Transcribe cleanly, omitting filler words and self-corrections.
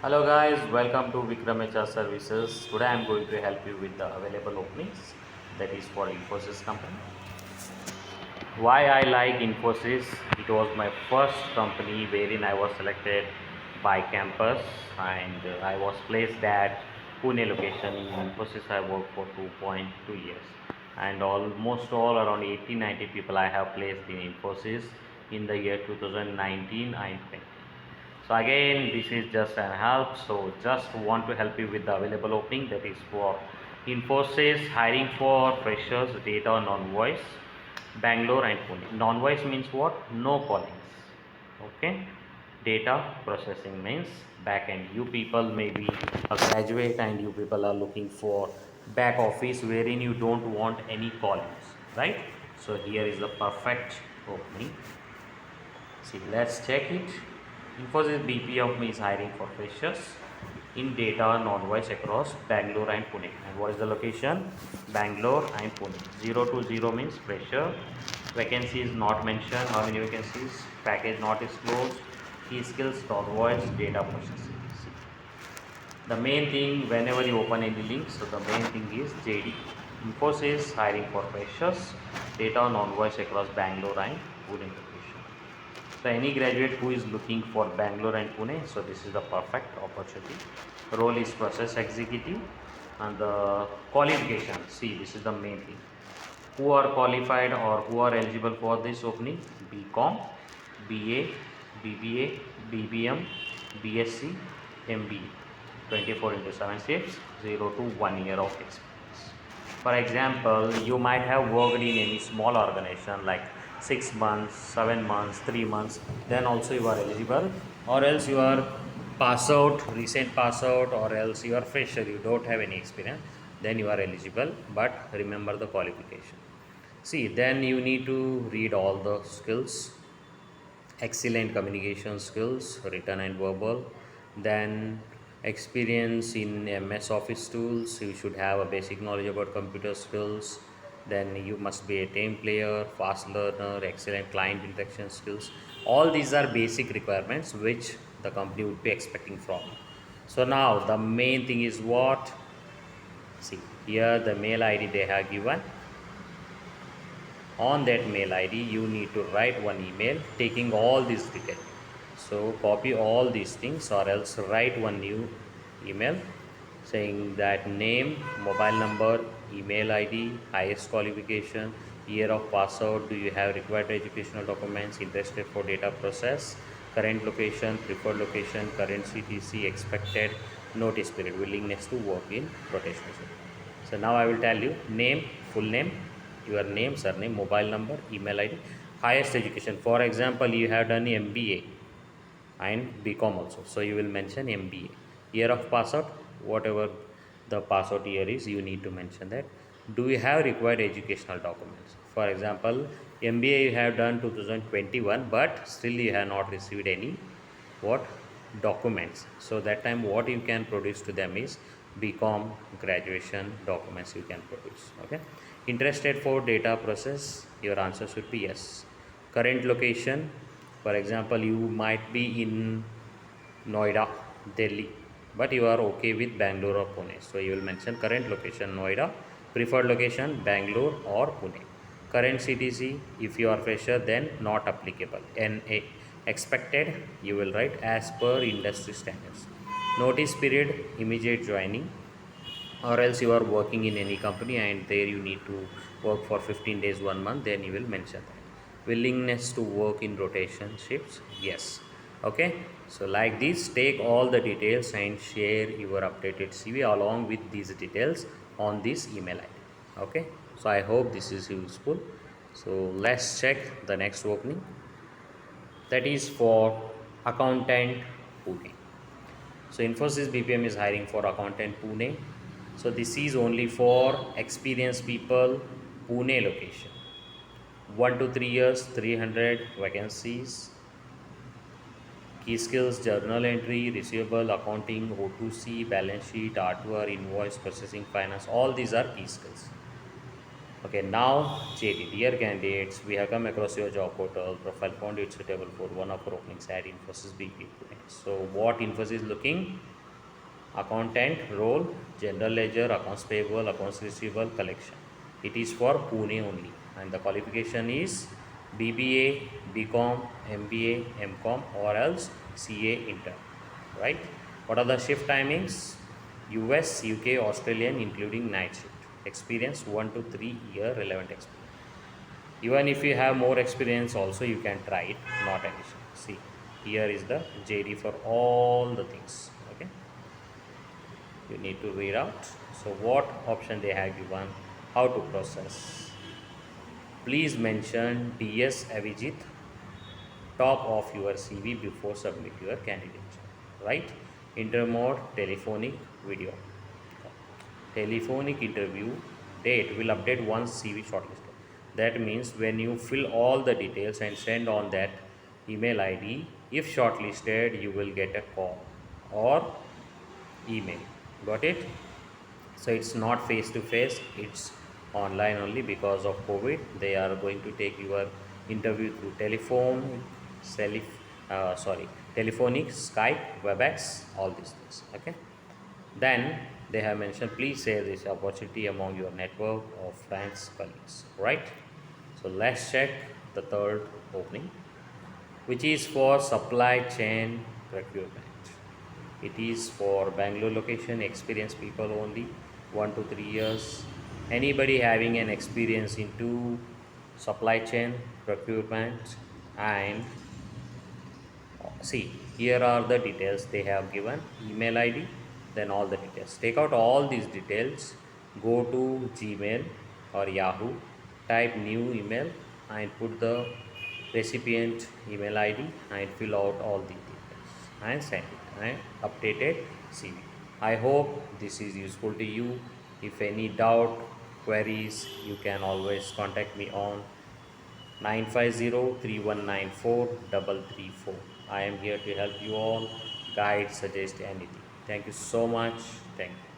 Hello guys, welcome to Vikram HR Services. Today I am going to help you with the available openings that is for Infosys company. Why I like Infosys? It was my first company wherein I was selected by campus and I was placed at Pune location. In Infosys I worked for 2.2 years and almost all around 80-90 people I have placed in Infosys in the year 2019 and 20. So again, this is just an help. So just want to help you with the available opening that is for Infosys hiring for freshers, data non-voice, Bangalore and Pune. Non-voice means what? No callings. Okay. Data processing means backend. You people may be a graduate and you people are looking for back office wherein you don't want any callings, right? So here is the perfect opening. See, let's check it. Infosys BPM is hiring for freshers in data non-voice across Bangalore and Pune. And what is the location? Bangalore and Pune. 0 to 0 means fresher. Vacancy is not mentioned. How many vacancies? Package not disclosed. Key skills non-voice data processing. See, the main thing whenever you open any link, so the main thing is JD. Infosys hiring for freshers, data non-voice across Bangalore and Pune location. So any graduate who is looking for Bangalore and Pune, so this is the perfect opportunity. Role is process executive and the qualification. See, this is the main thing. Who are qualified or who are eligible for this opening? BCom, BA, BBA, BBM, BSc, MBA. 24 into 7 shifts, 0 to 1 year of experience. For example, you might have worked in any small organization like 6 months, 7 months, 3 months, then also you are eligible, or else you are pass out, recent pass out, or else you are fresher, you don't have any experience, then you are eligible, but remember the qualification. See, then you need to read all the skills, excellent communication skills, written and verbal, then experience in MS Office tools, you should have a basic knowledge about computer skills, then you must be a team player, fast learner, excellent client interaction skills. All these are basic requirements which the company would be expecting from you. So now the main thing is what? See, here the mail ID they have given. On that mail id you need to write one email taking all these details. So copy all these things or else write one new email saying that name, mobile number, email id, highest qualification, year of pass out, do you have required educational documents, interested for data process, current location, preferred location, current ctc, expected notice period, willingness to work in rotational shift. So now I will tell you name, full name, your name, surname, mobile number, email ID, highest education. For example, you have done MBA and BCom also. So you will mention MBA. Year of pass out, whatever the pass out year is, you need to mention that. Do you have required educational documents? For example, MBA you have done 2021, but still you have not received any what documents. So that time what you can produce to them is BCom graduation documents you can produce. Okay. Interested for data process, your answer should be yes. Current location, for example, you might be in Noida, Delhi, but you are okay with Bangalore or Pune. So you will mention current location Noida, preferred location Bangalore or Pune. Current CTC, if you are fresher, then not applicable. NA expected, you will write as per industry standards. Notice period, immediate joining, or else you are working in any company and there you need to work for 15 days 1 month, then you will mention that. Willingness to work in rotation shifts, yes. Okay, so like this, take all the details and share your updated cv along with these details on this email id. Okay, so I hope this is useful. So let's check the next opening, that is for accountant Pune. So Infosys BPM is hiring for accountant Pune. So this is only for experienced people, Pune location. 1 to 3 years, 300 vacancies. Key skills, journal entry, receivable, accounting, O2C, balance sheet, R2R, invoice, processing, finance. All these are key skills. Okay, now JD, dear candidates, we have come across your job portal profile, found it suitable for one of our openings at Infosys BPO. So, what Infosys is looking? Accountant role, general ledger, accounts payable, accounts receivable, collection. It is for Pune only, and the qualification is BBA, BCom, MBA, MCom, or else CA intern. Right? What are the shift timings? US, UK, Australian, including night shift. Experience 1 to 3 year relevant experience. Even if you have more experience, also you can try it. Not an issue. See, here is the JD for all the things. Okay, you need to read out. So what option they have given, how to process. Please mention DS Avijit top of your CV before submit your candidature. Right? Intermode telephonic video. Telephonic interview date will update once CV shortlisted. That means when you fill all the details and send on that email ID, if shortlisted, you will get a call or email. Got it? So it's not face to face, it's online only because of COVID. They are going to take your interview through telephone, telephonic, Skype, WebEx, all these things. Okay. Then they have mentioned, please share this opportunity among your network of friends, colleagues. Right. So let's check the third opening, which is for supply chain procurement. It is for Bangalore location, experienced people only, 1 to 3 years. Anybody having an experience into supply chain procurement, and see, here are the details they have given, email ID, then all the details. Take out all these details, go to Gmail or Yahoo, type new email and put the recipient email ID and fill out all the details and send it and updated CV. I hope this is useful to you. If any doubt, queries, you can always contact me on 950 I am here to help you all, guide, suggest anything. Thank you so much. Thank you.